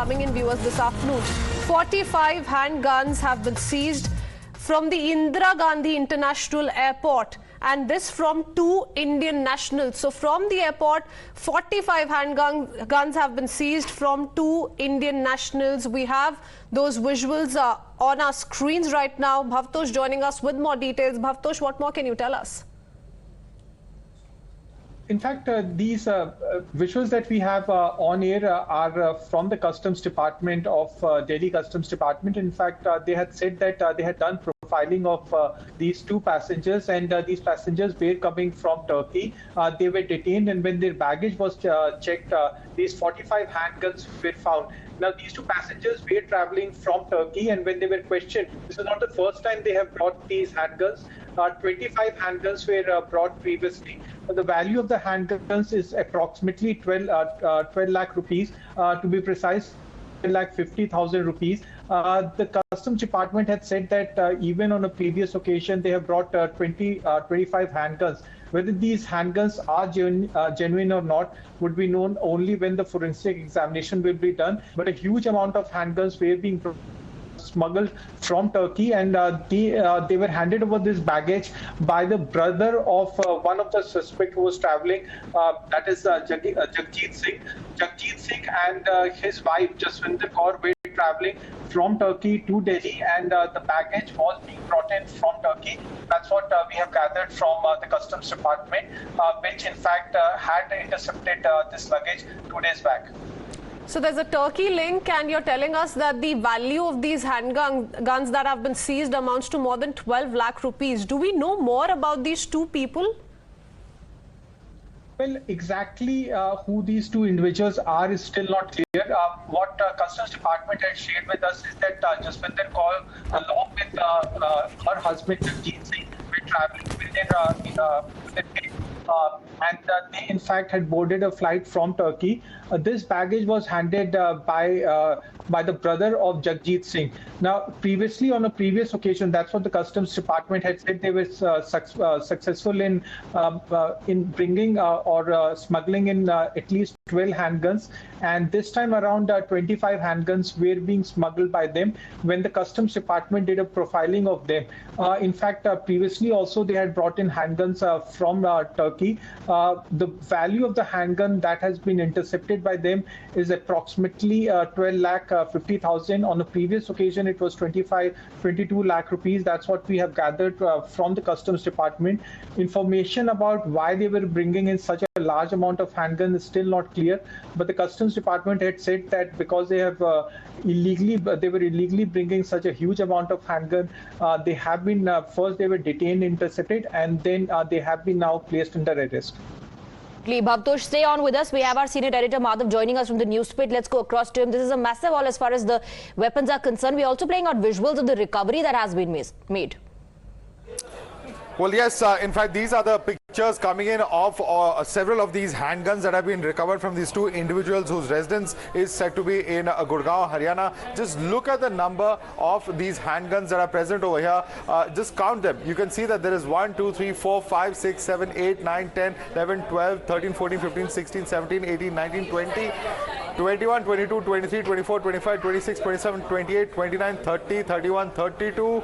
coming in, viewers, this afternoon. 45 handguns have been seized from the Indira Gandhi International Airport, and this from 2 Indian nationals. So from the airport, 45 handguns have been seized from 2 Indian nationals. We have those visuals on our screens right now. Bhavtosh joining us with more details. Bhavtosh, what more can you tell us? In fact, these visuals that we have on air are from the Customs Department of Delhi Customs Department. In fact, they had said that they had done profiling of these 2 passengers, and these passengers were coming from Turkey. They were detained, and when their baggage was checked, these 45 handguns were found. Now, these 2 passengers were traveling from Turkey, and when they were questioned, this is not the first time they have brought these handguns. 25 handguns were brought previously. The value of the handguns is approximately 12 lakh rupees. To be precise, 50,000 rupees. The Customs Department had said that even on a previous occasion, they have brought 25 handguns. Whether these handguns are genuine or not would be known only when the forensic examination will be done. But a huge amount of handguns were being smuggled from Turkey, and they were handed over this baggage by the brother of one of the suspects who was traveling, that is Jagjit Singh. Jagjit Singh and his wife Jaswinder Kaur were traveling from Turkey to Delhi, and the baggage was being brought in from Turkey. That's what we have gathered from the Customs Department, which in fact had intercepted this luggage 2 days back. So there's a Turkey link, and you're telling us that the value of these handguns that have been seized amounts to more than 12 lakh rupees. Do we know more about these 2 people? Well, exactly who these 2 individuals are is still not clear. What Customs Department has shared with us is that Jaswinder Kaur, along with her husband Jagjit Singh, were traveling within and they in fact had boarded a flight from Turkey. This baggage was handed by the brother of Jagjit Singh. Now, previously, on a previous occasion, that's what the Customs Department had said, they were successful in bringing or smuggling in at least 12 handguns, and this time around 25 handguns were being smuggled by them when the Customs Department did a profiling of them. In fact, previously also they had brought in handguns from Turkey. The value of the handgun that has been intercepted by them is approximately 12 lakh 50,000. On a previous occasion, it was 22 lakh rupees. That's what we have gathered from the Customs Department. Information about why they were bringing in such a large amount of handgun is still not clear, but the Customs Department had said that because they have were illegally bringing such a huge amount of handgun, they have been first they were detained, intercepted, and then they have been now placed under arrest. Bhavtosh, stay on with us. We have our senior editor Madhav joining us from the newspit. Let's go across to him. This is a massive haul as far as the weapons are concerned. We're also playing out visuals of the recovery that has been made. Well, yes, in fact, these are the pictures coming in of several of these handguns that have been recovered from these 2 individuals whose residence is said to be in Gurgaon, Haryana. Just look at the number of these handguns that are present over here. Just count them. You can see that there is 1, 2, 3, 4, 5, 6, 7, 8, 9, 10, 11, 12, 13, 14, 15, 16, 17, 18, 19, 20, 21, 22, 23, 24, 25, 26, 27, 28, 29, 30, 31, 32,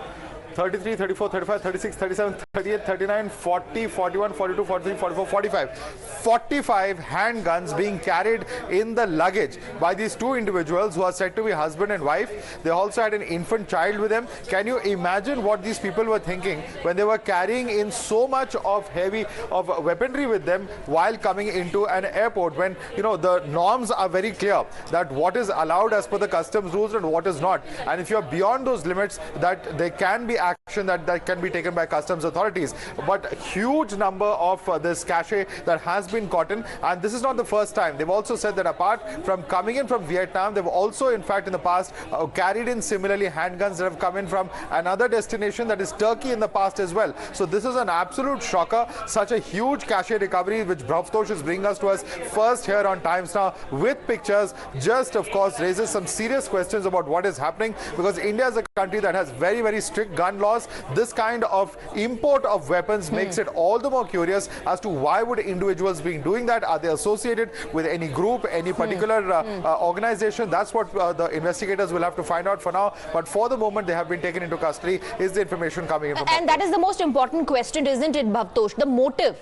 33, 34, 35, 36, 37, 38, 39, 40, 41, 42, 43, 44, 45. 45 handguns being carried in the luggage by these 2 individuals who are said to be husband and wife. They also had an infant child with them. Can you imagine what these people were thinking when they were carrying in so much of weaponry with them while coming into an airport, when the norms are very clear that what is allowed as per the customs rules and what is not, and if you're beyond those limits, that there can be action that can be taken by customs authorities. But huge number of this cache that has been caught in, and this is not the first time. They've also said that apart from coming in from Vietnam, they've also in fact in the past carried in similarly handguns that have come in from another destination, that is Turkey, in the past as well. So this is an absolute shocker, such a huge cache recovery which Bhavtosh is bringing us to us first here on Times Now with pictures. Just of course raises some serious questions about what is happening, because India is a country that has very, very strict gun gun laws. This kind of import of weapons makes it all the more curious as to why would individuals be doing that. Are they associated with any group, any particular organization? That's what the investigators will have to find out for now. But for the moment, they have been taken into custody. Is the information coming in from And that is the most important question, isn't it, Bhavtosh? The motive.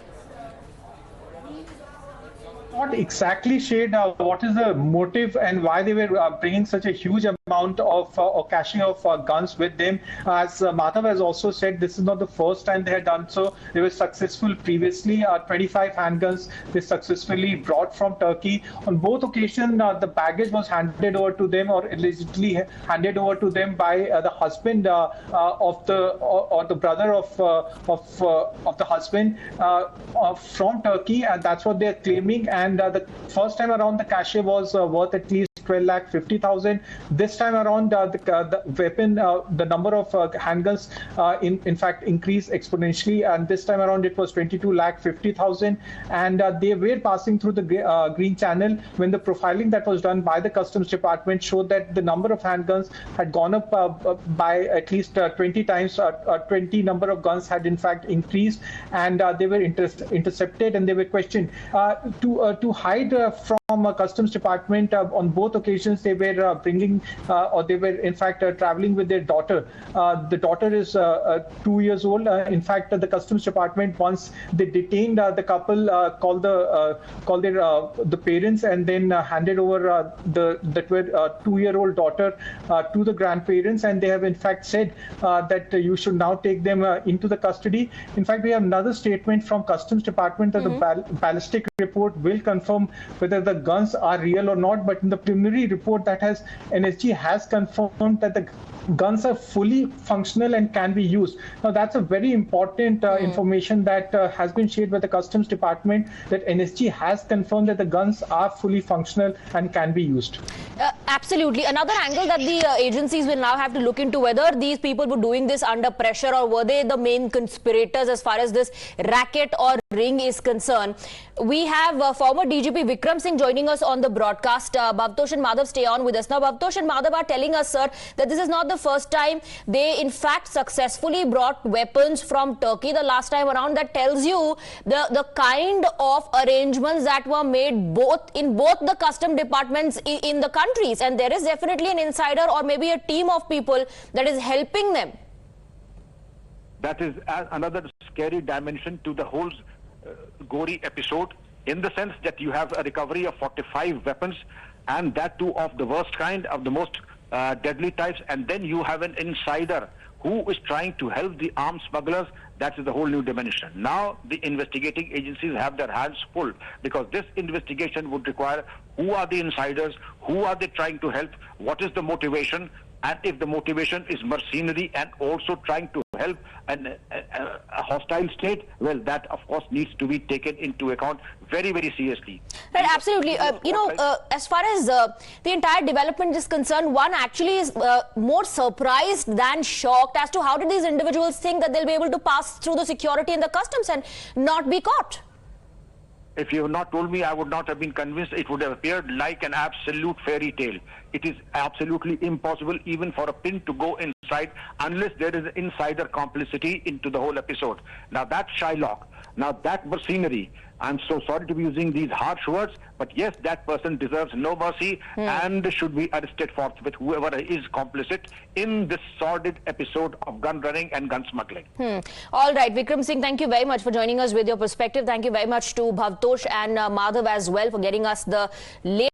Not exactly shared what is the motive and why they were bringing such a huge amount of or caching of guns with them. As Madhav has also said, this is not the first time they had done so. They were successful previously. 25 handguns they successfully brought from Turkey. On both occasions, the baggage was handed over to them or allegedly handed over to them by the husband of the or the brother of the husband from Turkey, and that's what they are claiming. And the first time around, the cache was worth at least 12,50,000. This time around, the weapon, the number of handguns, in fact, increased exponentially. And this time around, it was 22,50,000. And they were passing through the Green Channel when the profiling that was done by the Customs Department showed that the number of handguns had gone up by at least 20 times. 20 number of guns had in fact increased, and they were intercepted and they were questioned. To hide from Customs Department on both occasions, they were bringing or they were in fact traveling with their daughter. The daughter is 2 years old. In fact, the Customs Department, once they detained the couple, called the parents and then handed over the 2-year-old daughter to the grandparents, and they have in fact said that you should now take them into the custody. In fact, we have another statement from Customs Department that the ballistic report will confirm whether the guns are real or not, but in the preliminary report that has NSG has confirmed that the guns are fully functional and can be used. Now that's a very important information that has been shared by the Customs Department, that NSG has confirmed that the guns are fully functional and can be used. Absolutely. Another angle that the agencies will now have to look into, whether these people were doing this under pressure or were they the main conspirators as far as this racket or ring is concerned. We have former DGP Vikram Singh joining us on the broadcast. Bhavtosh and Madhav, stay on with us. Now, Bhavtosh and Madhav are telling us, sir, that this is not the first time they in fact successfully brought weapons from Turkey the last time around. That tells you the kind of arrangements that were made in both the custom departments in the countries, and there is definitely an insider or maybe a team of people that is helping them. That is another scary dimension to the whole gory episode, in the sense that you have a recovery of 45 weapons, and that too of the worst kind, of the most deadly types, and then you have an insider who is trying to help the arms smugglers. That is the whole new dimension. Now the investigating agencies have their hands full, because this investigation would require who are the insiders, who are they trying to help, what is the motivation, and if the motivation is mercenary and also trying to help a hostile state, well, that of course needs to be taken into account very, very seriously. Right, absolutely. As far as the entire development is concerned, one actually is more surprised than shocked as to how did these individuals think that they'll be able to pass through the security and the customs and not be caught. If you had not told me, I would not have been convinced. It would have appeared like an absolute fairy tale. It is absolutely impossible even for a pin to go inside unless there is insider complicity into the whole episode. Now that's Shylock. Now that mercenary. I'm so sorry to be using these harsh words, but yes, that person deserves no mercy and should be arrested forthwith, whoever is complicit in this sordid episode of gun running and gun smuggling. All right, Vikram Singh, thank you very much for joining us with your perspective. Thank you very much to Bhavtosh and Madhav as well for getting us the latest